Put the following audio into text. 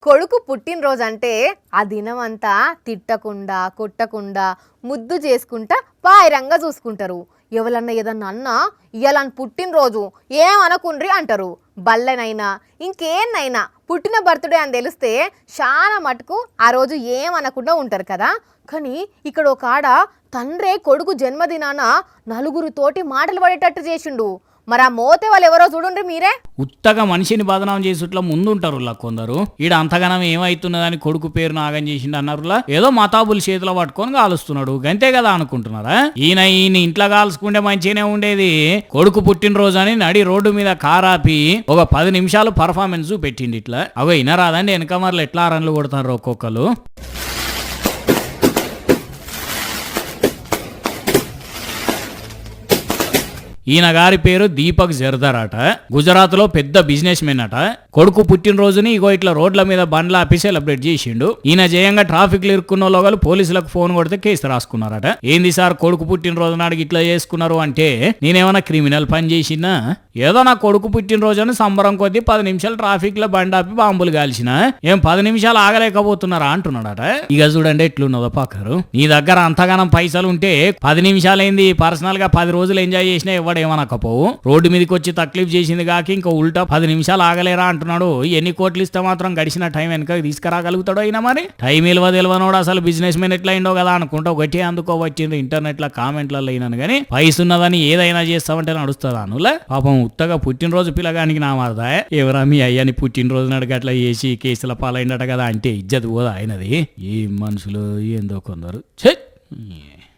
కొడుకు పుట్టినరోజు అంటే ఆ దినమంతా తిట్టకుండా కొట్టకుండా ముద్దు చేసుకుంటా పాయిరంగా చూసుకుంటారు. ఎవరన్నా ఏదన్నా అన్నా ఇయాలని పుట్టినరోజు ఏమనకుండ్రి అంటారు. బల్లెనైనా ఇంకేన్నైనా పుట్టిన బర్త్డే అని తెలిస్తే చాలా మటుకు ఆ రోజు ఏమనకుండా ఉంటారు కదా. కానీ ఇక్కడ ఒక ఆడ తండ్రే కొడుకు జన్మదినాన నలుగురితోటి మాటలు పడేటట్టు చేసిండు. మరి ఆ మోతే వాళ్ళు ఎవరో చూడండి మీరే. ఉత్తగా మనిషిని బదనాం చేసుట్లా ముందుంటారు కొందరు. ఈడ అంతగానం ఏమైతున్నదని కొడుకు పేరు నాగం చేసిండు అన్నారులా. ఏదో మతాబులు చేతిలో పట్టుకొని కాలుస్తున్నాడు గంతే కదా అనుకుంటున్నారా. ఈయన ఇంట్లో కాల్చుకుంటే మంచిగానే ఉండేది. కొడుకు పుట్టినరోజు అని నడి రోడ్డు మీద కారాపి ఒక 10 నిమిషాలు పర్ఫార్మెన్స్ పెట్టిండి. ఇట్లా అగో ఇనరాదండి వెనక మరలు ఎట్లా రన్లు కొడతారు ఒక్కొక్కరు. ఈయన గారి పేరు దీపక్ జర్దార్ అట. గుజరాత్ లో పెద్ద బిజినెస్ మెన్ అట. కొడుకు పుట్టినరోజుని ఇగో ఇట్లా రోడ్ల మీద బండ్ల ఆపి సెలబ్రేట్ చేసిండు. ఈయన జయంగా ట్రాఫిక్ లో ఇరుక్కున్న లోగలు పోలీసులకు ఫోన్ కొడితే కేసు రాసుకున్నారట. ఏంది సార్ కొడుకు పుట్టినరోజు నాడు ఇట్లా చేసుకున్నారు అంటే, నేనేమన్నా క్రిమినల్ పని చేసినా? ఏదో నా కొడుకు పుట్టినరోజు అని సంబరం కొద్దీ 10 నిమిషాలు ట్రాఫిక్ లో బండి ఆపి బాంబులు కాల్చిన. ఏం 10 నిమిషాలు ఆగలేకపోతున్నారా అంటున్నాడట. ఇక చూడండి ఎట్లున్నదో పక్కరు. నీ దగ్గర అంతగానం పైసలు ఉంటే 10 నిమిషాలైంది పర్సనల్ గా 10 రోజులు ఎంజాయ్ చేసినా ఏమనకపోవు. రోడ్డు మీదకి వచ్చి తక్లీఫ్ చేసింది కాక ఇంకా ఉల్టా 10 నిమిషాలు ఆగలేరా అంటున్నాడు. ఎన్ని కోట్లు ఇస్తే మాత్రం గడిచిన టైం వెనక తీసుకురాగలుగుతాడో అయినా. మరి టైం తెలియనోడు అసలు బిజినెస్ మెన్ ఎట్లా అయిందో కదా అనుకుంటా ఒకటి అందుకోవచ్చింది ఇంటర్నెట్ లో కామెంట్లలో అయినాను. కానీ పైసున్నదని ఏదైనా చేస్తామంటే నడుస్తుందా అనులే. పాపం ఉత్తగా పుట్టినరోజు పిల్లగానికి నా మారదా ఎవరా మీ అయ్యని పుట్టినరోజు నడికి అట్లా చేసి కేసుల పాలైందట కదా అంటే ఇజ్జత్ పోదా ఆయనది. ఈ మనుషులు ఏందో కొందరు.